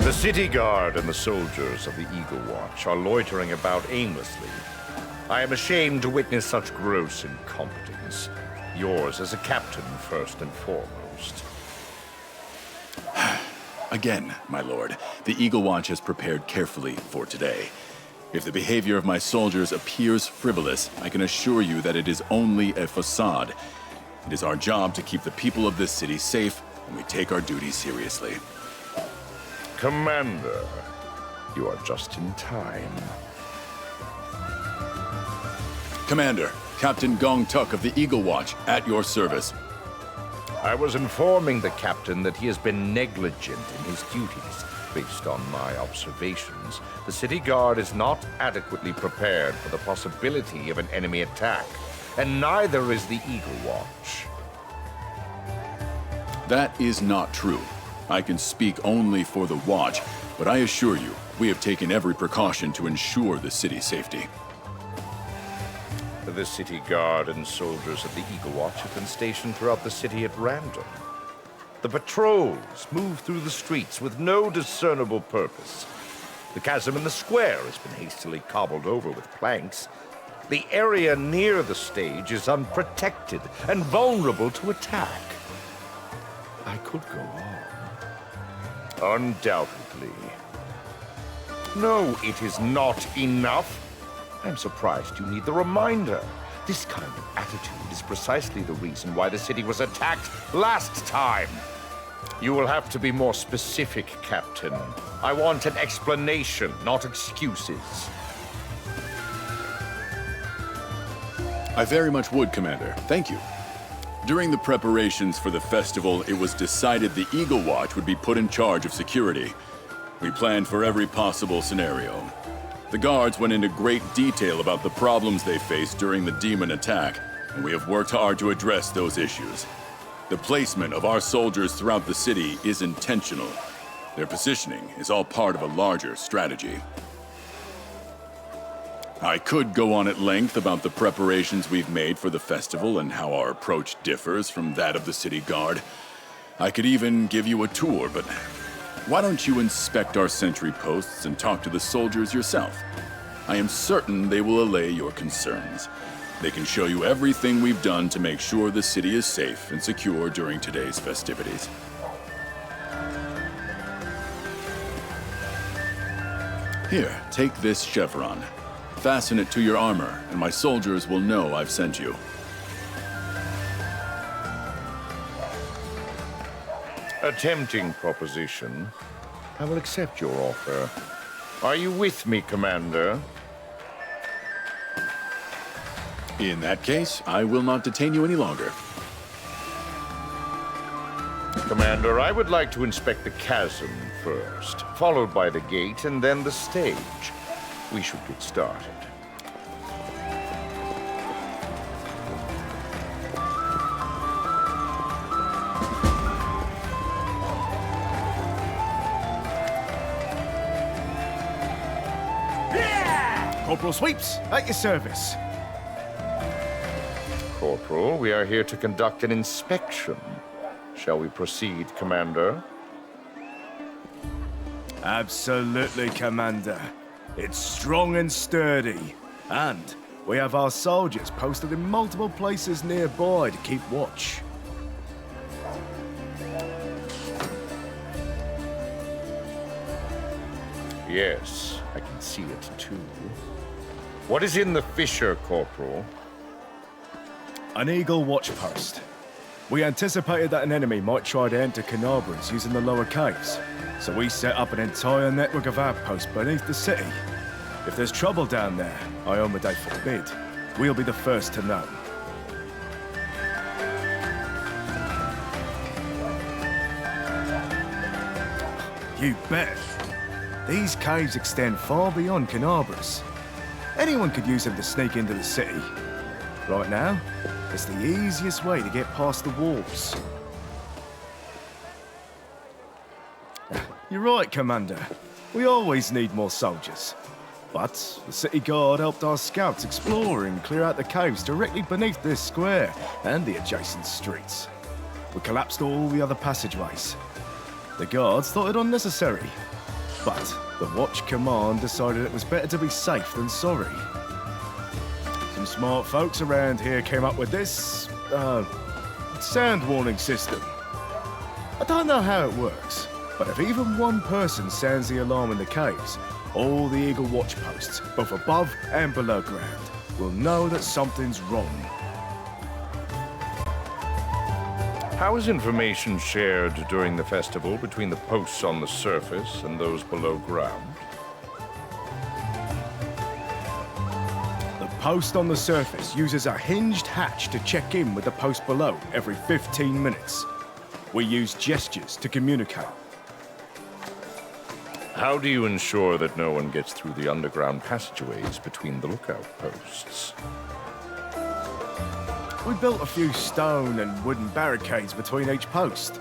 The city guard and the soldiers of the Eagle Watch are loitering about aimlessly. I am ashamed to witness such gross incompetence. Yours as a captain, first and foremost. Again, my lord, the Eagle Watch has prepared carefully for today. If the behavior of my soldiers appears frivolous, I can assure you that it is only a facade. It is our job to keep the people of this city safe, and we take our duty seriously. Commander, you are just in time. Commander, Captain Gong Tuk of the Eagle Watch, at your service. I was informing the captain that he has been negligent in his duties. Based on my observations, the city guard is not adequately prepared for the possibility of an enemy attack, and neither is the Eagle Watch. That is not true. I can speak only for the Watch, but I assure you, we have taken every precaution to ensure the city's safety. The city guard and soldiers of the Eagle Watch have been stationed throughout the city at random. The patrols move through the streets with no discernible purpose. The chasm in the square has been hastily cobbled over with planks. The area near the stage is unprotected and vulnerable to attack. I could go on. Undoubtedly. No, it is not enough. I'm surprised you need the reminder. This kind of attitude is precisely the reason why the city was attacked last time. You will have to be more specific, Captain. I want an explanation, not excuses. I very much would, Commander. Thank you. During the preparations for the festival, it was decided the Eagle Watch would be put in charge of security. We planned for every possible scenario. The guards went into great detail about the problems they faced during the demon attack, and we have worked hard to address those issues. The placement of our soldiers throughout the city is intentional. Their positioning is all part of a larger strategy. I could go on at length about the preparations we've made for the festival and how our approach differs from that of the city guard. I could even give you a tour, but why don't you inspect our sentry posts and talk to the soldiers yourself? I am certain they will allay your concerns. They can show you everything we've done to make sure the city is safe and secure during today's festivities. Here, take this chevron. Fasten it to your armor, and my soldiers will know I've sent you. A tempting proposition. I will accept your offer. Are you with me, Commander? In that case, I will not detain you any longer. Commander, I would like to inspect the chasm first, followed by the gate and then the stage. We should get started. Corporal Sweeps, at your service. Corporal, we are here to conduct an inspection. Shall we proceed, Commander? Absolutely, Commander. It's strong and sturdy. And we have our soldiers posted in multiple places nearby to keep watch. Yes, I can see it too. What is in the fissure, Corporal? An Eagle Watch post. We anticipated that an enemy might try to enter Canabras using the lower caves, so we set up an entire network of outposts beneath the city. If there's trouble down there, Iomedae forbid, we'll be the first to know. You bet. These caves extend far beyond Canabras. Anyone could use them to sneak into the city. Right now, it's the easiest way to get past the walls. You're right, Commander. We always need more soldiers. But the city guard helped our scouts explore and clear out the caves directly beneath this square and the adjacent streets. We collapsed all the other passageways. The guards thought it unnecessary. But the Watch Command decided it was better to be safe than sorry. Some smart folks around here came up with this, sound warning system. I don't know how it works, but if even one person sounds the alarm in the caves, all the Eagle Watch posts, both above and below ground, will know that something's wrong. How is information shared during the festival between the posts on the surface and those below ground? The post on the surface uses a hinged hatch to check in with the post below every 15 minutes. We use gestures to communicate. How do you ensure that no one gets through the underground passageways between the lookout posts? We built a few stone and wooden barricades between each post.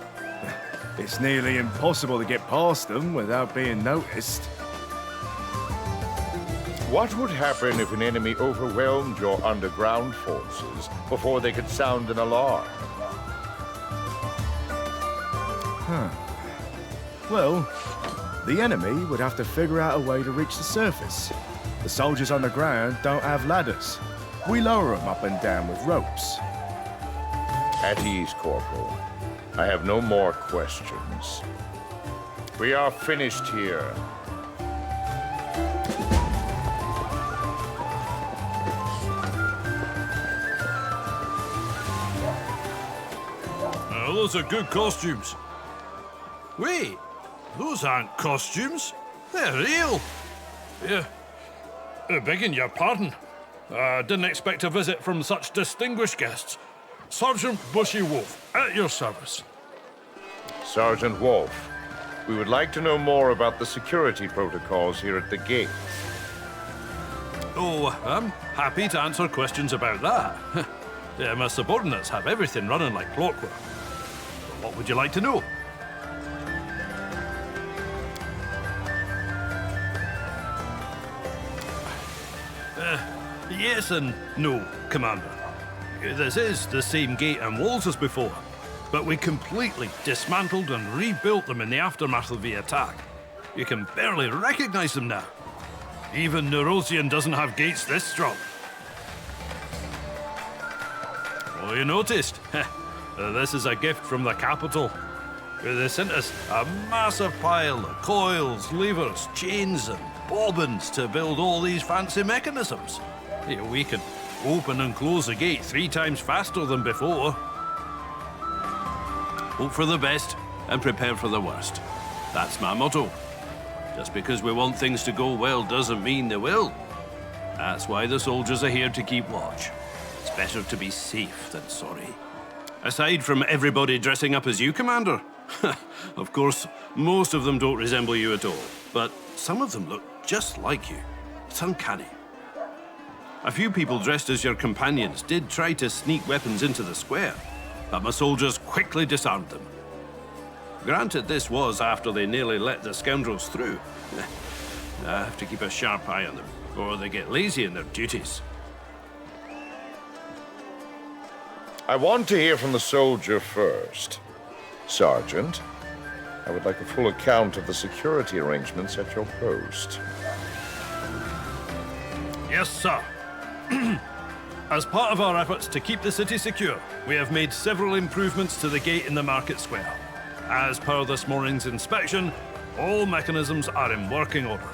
It's nearly impossible to get past them without being noticed. What would happen if an enemy overwhelmed your underground forces before they could sound an alarm? Well, the enemy would have to figure out a way to reach the surface. The soldiers on the ground don't have ladders. We lower them up and down with ropes. At ease, Corporal. I have no more questions. We are finished here. Those are good costumes. Wait, those aren't costumes. They're real. Yeah. Begging your pardon. Didn't expect a visit from such distinguished guests. Sergeant Bushy Wolf, at your service. Sergeant Wolf, we would like to know more about the security protocols here at the gate. Oh, I'm happy to answer questions about that. Yeah, my subordinates have everything running like clockwork. What would you like to know? Yes and no, Commander. This is the same gate and walls as before, but we completely dismantled and rebuilt them in the aftermath of the attack. You can barely recognize them now. Even Nerosian doesn't have gates this strong. Oh, you noticed? This is a gift from the capital. They sent us a massive pile of coils, levers, chains and bobbins to build all these fancy mechanisms. We can open and close the gate 3 times faster than before. Hope for the best and prepare for the worst. That's my motto. Just because we want things to go well doesn't mean they will. That's why the soldiers are here to keep watch. It's better to be safe than sorry. Aside from everybody dressing up as you, Commander. Of course, most of them don't resemble you at all, but some of them look just like you. It's uncanny. A few people dressed as your companions did try to sneak weapons into the square, but my soldiers quickly disarmed them. Granted, this was after they nearly let the scoundrels through. I have to keep a sharp eye on them, or they get lazy in their duties. I want to hear from the soldier first. Sergeant, I would like a full account of the security arrangements at your post. Yes, sir. As part of our efforts to keep the city secure, we have made several improvements to the gate in the market square. As per this morning's inspection, all mechanisms are in working order.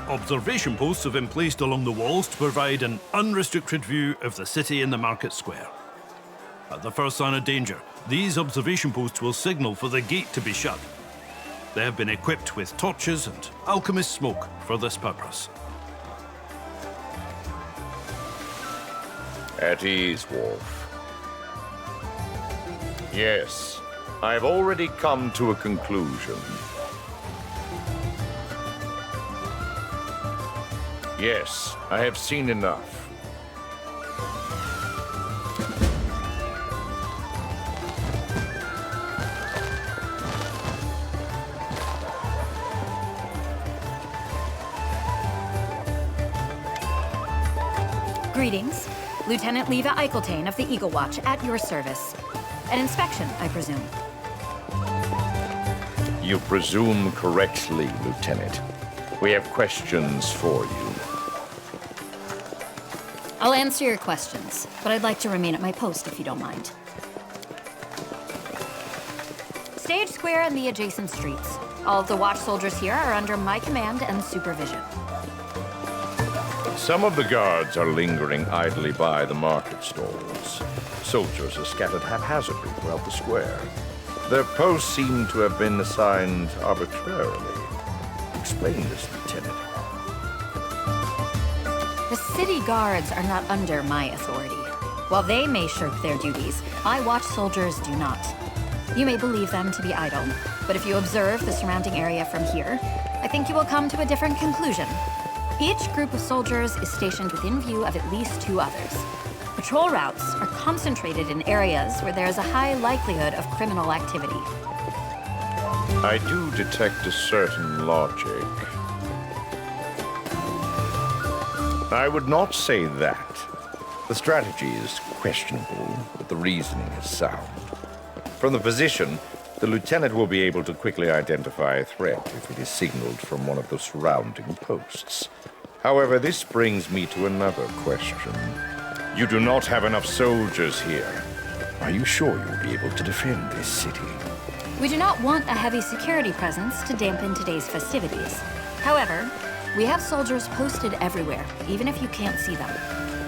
Observation posts have been placed along the walls to provide an unrestricted view of the city in the market square. At the first sign of danger, these observation posts will signal for the gate to be shut. They have been equipped with torches and alchemist smoke for this purpose. At ease, Wolf. Yes, I have already come to a conclusion. Yes, I have seen enough. Greetings. Lieutenant Leva Eicheltane of the Eagle Watch, at your service. An inspection, I presume. You presume correctly, Lieutenant. We have questions for you. I'll answer your questions, but I'd like to remain at my post if you don't mind. Stage Square and the adjacent streets. All of the watch soldiers here are under my command and supervision. Some of the guards are lingering idly by the market stalls. Soldiers are scattered haphazardly throughout the square. Their posts seem to have been assigned arbitrarily. Explain this, Lieutenant. The city guards are not under my authority. While they may shirk their duties, my watch soldiers do not. You may believe them to be idle, but if you observe the surrounding area from here, I think you will come to a different conclusion. Each group of soldiers is stationed within view of at least 2 others. Patrol routes are concentrated in areas where there is a high likelihood of criminal activity. I do detect a certain logic. I would not say that. The strategy is questionable, but the reasoning is sound. From the position, the lieutenant will be able to quickly identify a threat if it is signaled from one of the surrounding posts. However, this brings me to another question. You do not have enough soldiers here. Are you sure you'll be able to defend this city? We do not want a heavy security presence to dampen today's festivities. However, we have soldiers posted everywhere, even if you can't see them.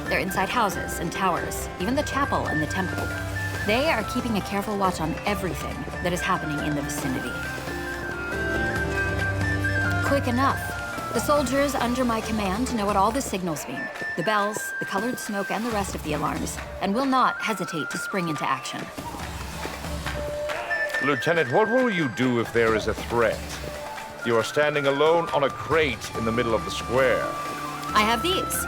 They're inside houses and towers, even the chapel and the temple. They are keeping a careful watch on everything that is happening in the vicinity. Quick enough. The soldiers under my command know what all the signals mean, the bells, the colored smoke, and the rest of the alarms, and will not hesitate to spring into action. Lieutenant, what will you do if there is a threat? You are standing alone on a crate in the middle of the square. I have these.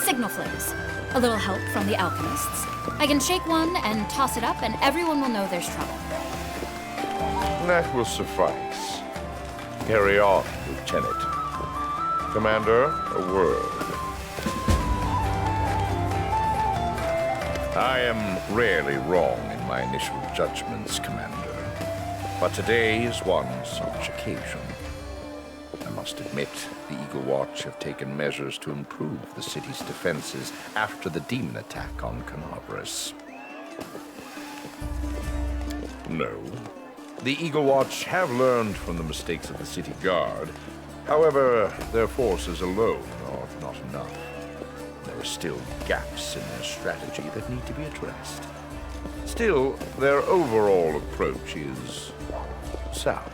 Signal flares. A little help from the alchemists. I can shake one and toss it up, and everyone will know there's trouble. That will suffice. Carry on, Lieutenant. Commander, a word. I am rarely wrong in my initial judgments, Commander. But today is one such occasion. I must admit, the Eagle Watch have taken measures to improve the city's defenses after the demon attack on Canabras. No. The Eagle Watch have learned from the mistakes of the city guard. However, their forces alone are not enough. There are still gaps in their strategy that need to be addressed. Still, their overall approach is sound.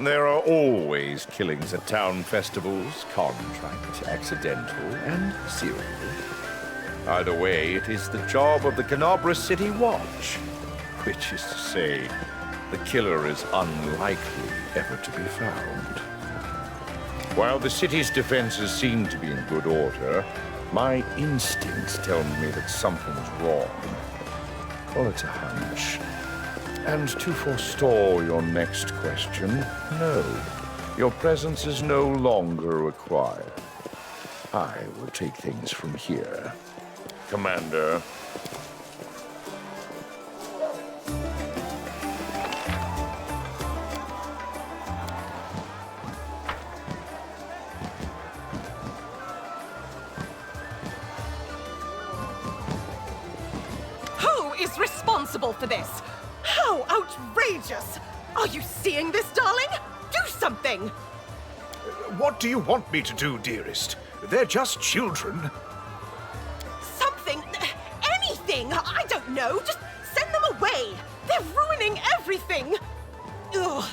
There are always killings at town festivals, contract, accidental, and serial. Either way, it is the job of the Canabra City Watch, which is to say, the killer is unlikely ever to be found. While the city's defenses seem to be in good order, my instincts tell me that something's wrong. Call it a hunch. And to forestall your next question, no. Your presence is no longer required. I will take things from here. Commander. Who is responsible for this? How outrageous! Are you seeing this, darling? Do something! What do you want me to do, dearest? They're just children. Something! Anything! I don't know! Just send them away! They're ruining everything! Ugh!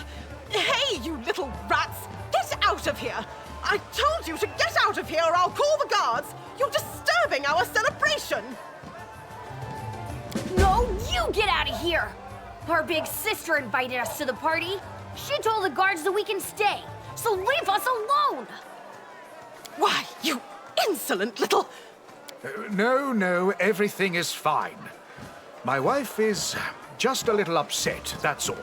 Hey, you little rats! Get out of here! I told you to get out of here or I'll call the guards! You're disturbing our celebration! No, you get out of here! Our big sister invited us to the party. She told the guards that we can stay, so leave us alone! Why, you insolent little... No, everything is fine. My wife is just a little upset, that's all.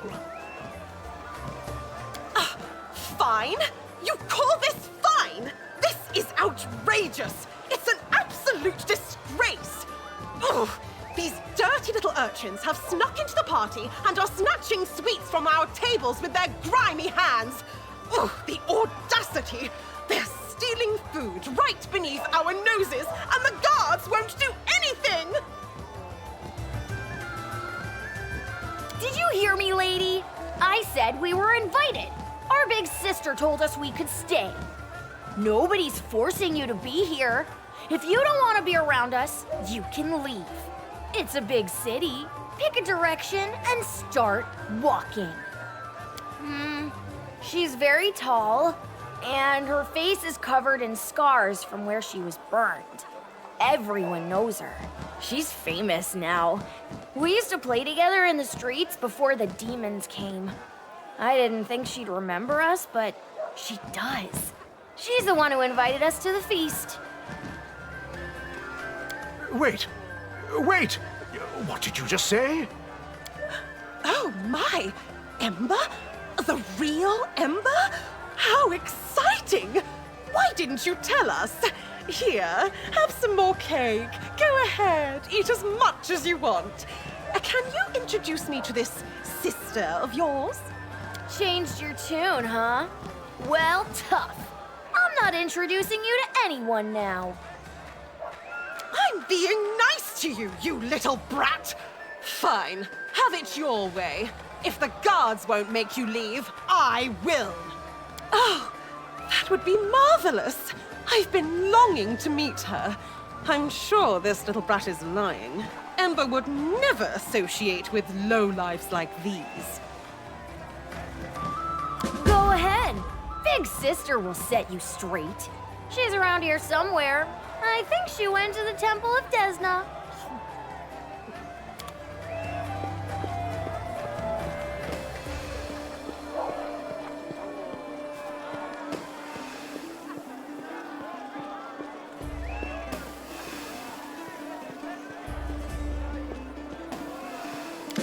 Fine? You call this fine? This is outrageous! It's an urchins have snuck into the party and are snatching sweets from our tables with their grimy hands. Oh, the audacity! They're stealing food right beneath our noses, and the guards won't do anything! Did you hear me, lady? I said we were invited. Our big sister told us we could stay. Nobody's forcing you to be here. If you don't want to be around us, you can leave. It's a big city. Pick a direction and start walking. She's very tall, and her face is covered in scars from where she was burned. Everyone knows her. She's famous now. We used to play together in the streets before the demons came. I didn't think she'd remember us, but she does. She's the one who invited us to the feast. Wait! What did you just say? Oh my! Ember? The real Ember? How exciting! Why didn't you tell us? Here, have some more cake. Go ahead, eat as much as you want. Can you introduce me to this sister of yours? Changed your tune, huh? Well, tough. I'm not introducing you to anyone now. I'm being nice to you, you little brat! Fine, have it your way. If the guards won't make you leave, I will. Oh, that would be marvelous. I've been longing to meet her. I'm sure this little brat is lying. Ember would never associate with lowlifes like these. Go ahead. Big sister will set you straight. She's around here somewhere. I think she went to the Temple of Desna.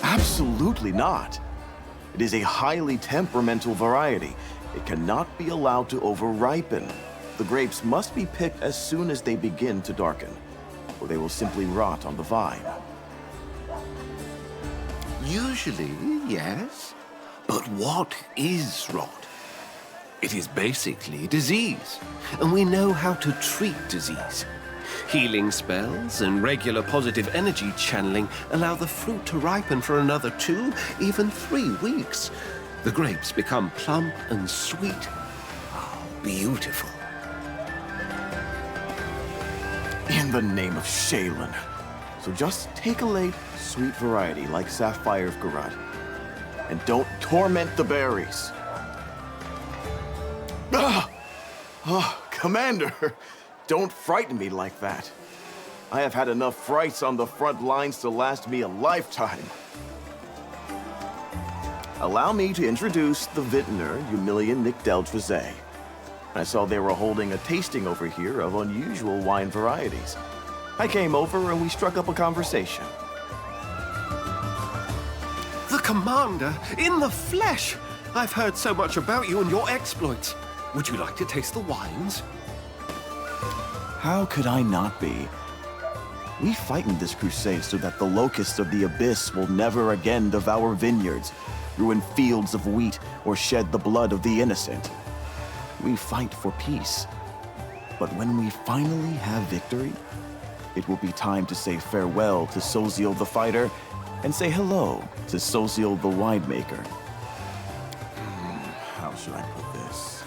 Absolutely not. It is a highly temperamental variety. It cannot be allowed to over-ripen. The grapes must be picked as soon as they begin to darken, or they will simply rot on the vine. Usually, yes. But what is rot? It is basically disease, and we know how to treat disease. Healing spells and regular positive energy channeling allow the fruit to ripen for another 2, even 3 weeks. The grapes become plump and sweet. Oh, beautiful. In the name of Shaylin. So just take a late, sweet variety like Sapphire of Garut, and don't torment the berries. Commander, don't frighten me like that. I have had enough frights on the front lines to last me a lifetime. Allow me to introduce the vintner, Humilian Nick Deltrazé. I saw they were holding a tasting over here of unusual wine varieties. I came over and we struck up a conversation. The Commander, in the flesh! I've heard so much about you and your exploits. Would you like to taste the wines? How could I not be? We fight in this crusade so that the locusts of the abyss will never again devour vineyards, ruin fields of wheat, or shed the blood of the innocent. We fight for peace. But when we finally have victory, it will be time to say farewell to Soziel the fighter and say hello to Soziel the winemaker. How should I put this?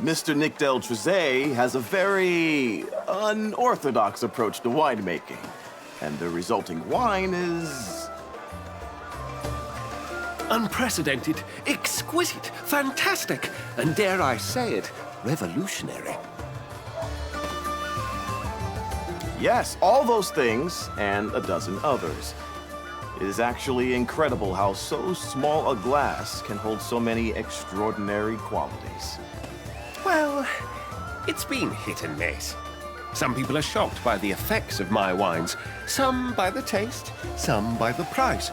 Mr. Nick Deltrazé has a very unorthodox approach to winemaking, and the resulting wine is Unprecedented, exquisite, fantastic, and dare I say it, revolutionary. Yes, all those things, and a dozen others. It is actually incredible how so small a glass can hold so many extraordinary qualities. Well, it's been hit and miss. Some people are shocked by the effects of my wines, some by the taste, some by the price.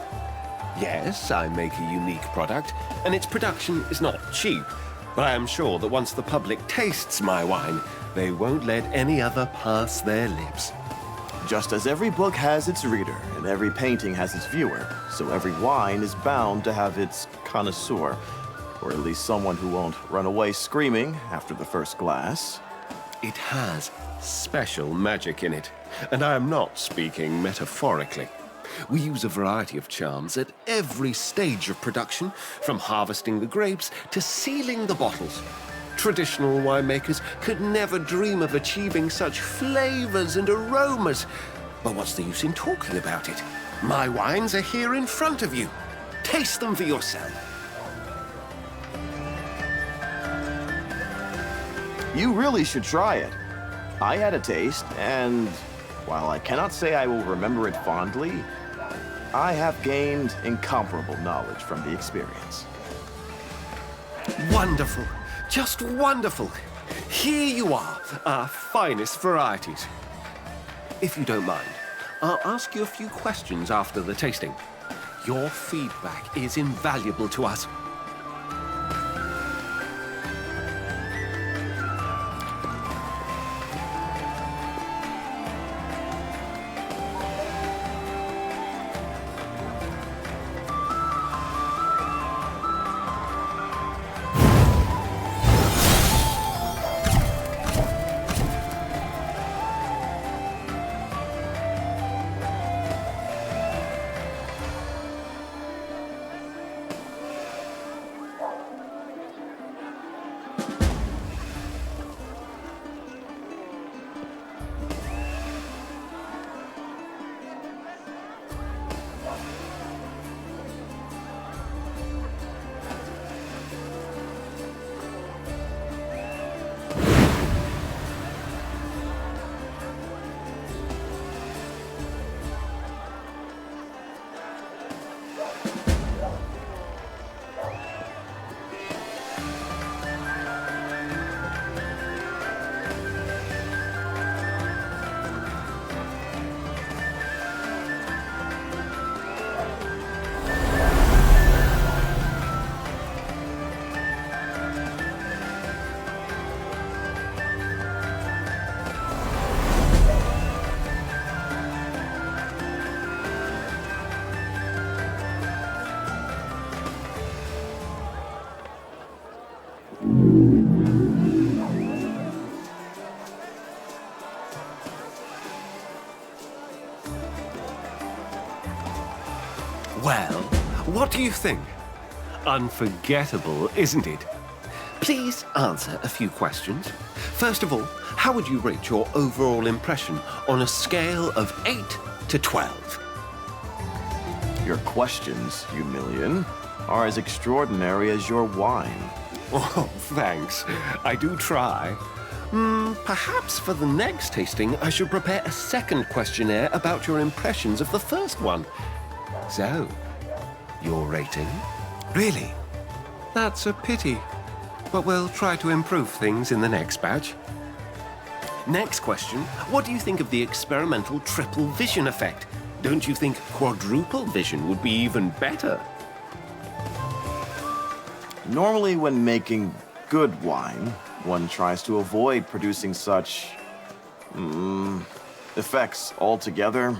Yes, I make a unique product, and its production is not cheap, but I am sure that once the public tastes my wine, they won't let any other pass their lips. Just as every book has its reader and every painting has its viewer, so every wine is bound to have its connoisseur, or at least someone who won't run away screaming after the first glass. It has special magic in it, and I am not speaking metaphorically. We use a variety of charms at every stage of production, from harvesting the grapes to sealing the bottles. Traditional winemakers could never dream of achieving such flavors and aromas. But what's the use in talking about it? My wines are here in front of you. Taste them for yourself. You really should try it. I had a taste, and while I cannot say I will remember it fondly, I have gained incomparable knowledge from the experience. Wonderful. Just wonderful. Here you are, our finest varieties. If you don't mind, I'll ask you a few questions after the tasting. Your feedback is invaluable to us. Well, what do you think? Unforgettable, isn't it? Please answer a few questions. First of all, how would you rate your overall impression on a scale of 8 to 12? Your questions, you million, are as extraordinary as your wine. Oh, thanks. I do try. Perhaps for the next tasting, I should prepare a second questionnaire about your impressions of the first one. So, your rating? Really? That's a pity. But we'll try to improve things in the next batch. Next question. What do you think of the experimental triple vision effect? Don't you think quadruple vision would be even better? Normally, when making good wine, one tries to avoid producing such effects altogether.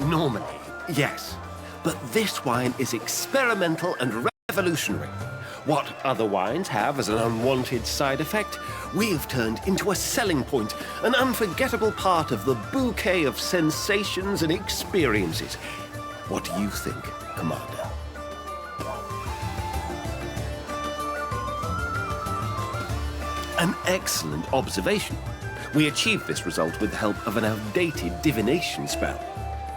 Normally, yes. But this wine is experimental and revolutionary. What other wines have as an unwanted side effect, we have turned into a selling point, an unforgettable part of the bouquet of sensations and experiences. What do you think, Commander? An excellent observation. We achieved this result with the help of an outdated divination spell.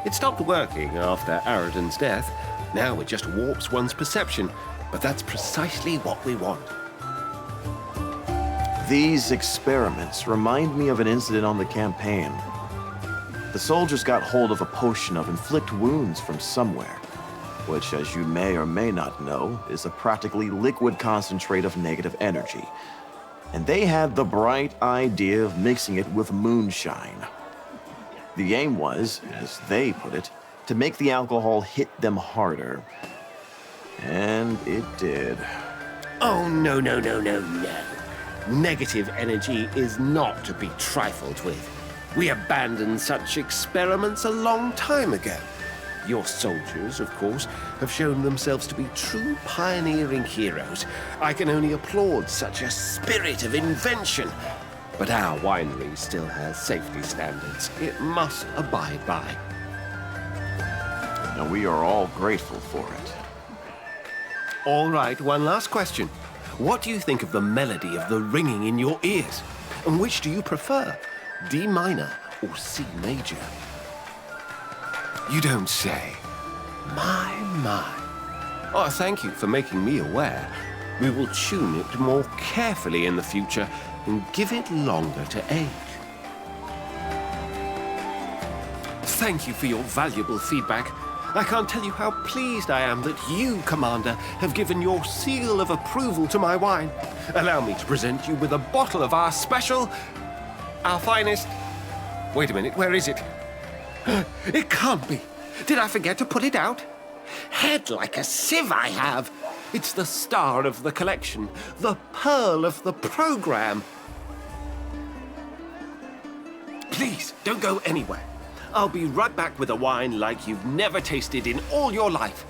It stopped working after Aradon's death. Now it just warps one's perception, but that's precisely what we want. These experiments remind me of an incident on the campaign. The soldiers got hold of a potion of inflict wounds from somewhere, which, as you may or may not know, is a practically liquid concentrate of negative energy. And they had the bright idea of mixing it with moonshine. The aim was, as they put it, to make the alcohol hit them harder. And it did. Oh, no, no, no, no, no. Negative energy is not to be trifled with. We abandoned such experiments a long time ago. Your soldiers, of course, have shown themselves to be true pioneering heroes. I can only applaud such a spirit of invention. But our winery still has safety standards it must abide by. And we are all grateful for it. All right, one last question. What do you think of the melody of the ringing in your ears? And which do you prefer, D minor or C major? You don't say. My. Oh, thank you for making me aware. We will tune it more carefully in the future and give it longer to age. Thank you for your valuable feedback. I can't tell you how pleased I am that you, Commander, have given your seal of approval to my wine. Allow me to present you with a bottle of our special, our finest... Wait a minute, where is it? It can't be. Did I forget to put it out? Head like a sieve I have. It's the star of the collection, the pearl of the program. Please, don't go anywhere. I'll be right back with a wine like you've never tasted in all your life.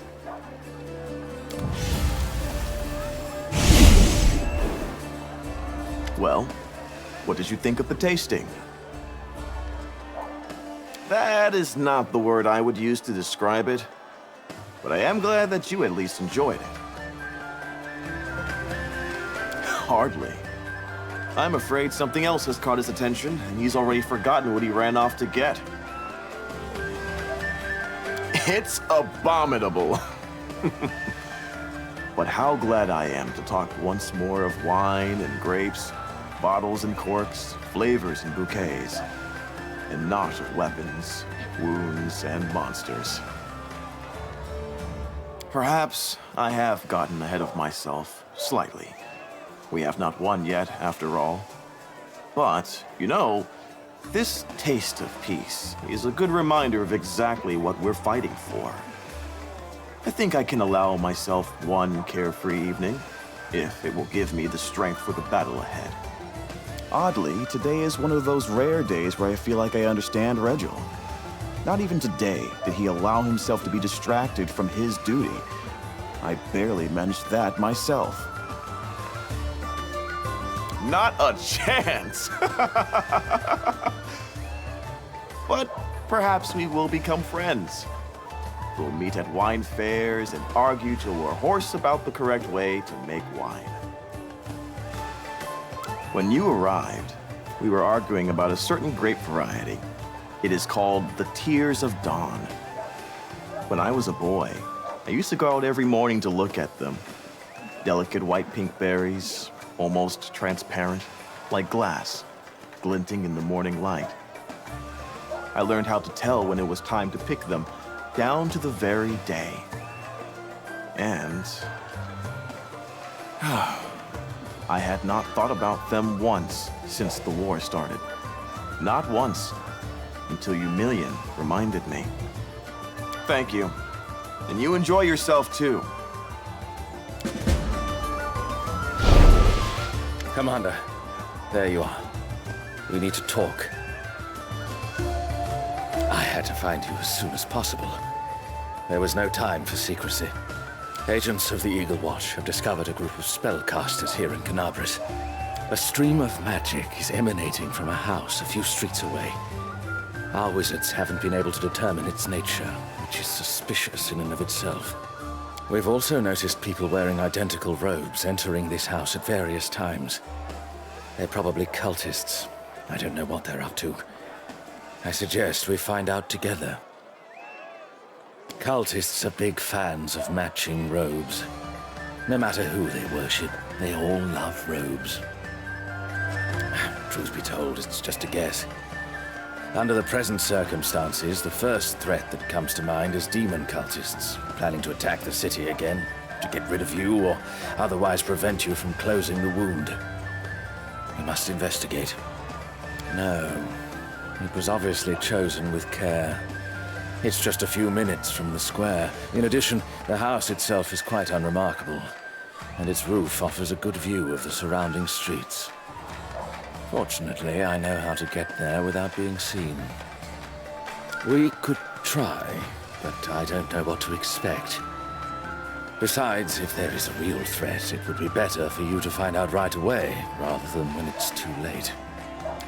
Well, what did you think of the tasting? That is not the word I would use to describe it, but I am glad that you at least enjoyed it. Hardly. I'm afraid something else has caught his attention, and he's already forgotten what he ran off to get. It's abominable. But how glad I am to talk once more of wine and grapes, bottles and corks, flavors and bouquets, and not of weapons, wounds, and monsters. Perhaps I have gotten ahead of myself, slightly. We have not won yet, after all. But, you know, this taste of peace is a good reminder of exactly what we're fighting for. I think I can allow myself one carefree evening, if it will give me the strength for the battle ahead. Oddly, today is one of those rare days where I feel like I understand Regil. Not even today did he allow himself to be distracted from his duty. I barely managed that myself. Not a chance! But perhaps we will become friends. We'll meet at wine fairs and argue till we're hoarse about the correct way to make wine. When you arrived, we were arguing about a certain grape variety. It is called the Tears of Dawn. When I was a boy, I used to go out every morning to look at them. Delicate white-pink berries, almost transparent, like glass, glinting in the morning light. I learned how to tell when it was time to pick them, down to the very day. And I had not thought about them once since the war started. Not once, until Eumillion reminded me. Thank you. And you enjoy yourself too. Commander, there you are. We need to talk. I had to find you as soon as possible. There was no time for secrecy. Agents of the Eagle Watch have discovered a group of spellcasters here in Canabris. A stream of magic is emanating from a house a few streets away. Our wizards haven't been able to determine its nature, which is suspicious in and of itself. We've also noticed people wearing identical robes entering this house at various times. They're probably cultists. I don't know what they're up to. I suggest we find out together. Cultists are big fans of matching robes. No matter who they worship, they all love robes. Truth be told, it's just a guess. Under the present circumstances, the first threat that comes to mind is demon cultists, planning to attack the city again, to get rid of you or otherwise prevent you from closing the wound. We must investigate. No, it was obviously chosen with care. It's just a few minutes from the square. In addition, the house itself is quite unremarkable. and its roof offers a good view of the surrounding streets. Fortunately, I know how to get there without being seen. We could try, but I don't know what to expect. Besides, if there is a real threat, it would be better for you to find out right away, rather than when it's too late.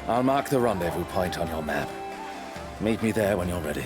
I'll mark the rendezvous point on your map. Meet me there when you're ready.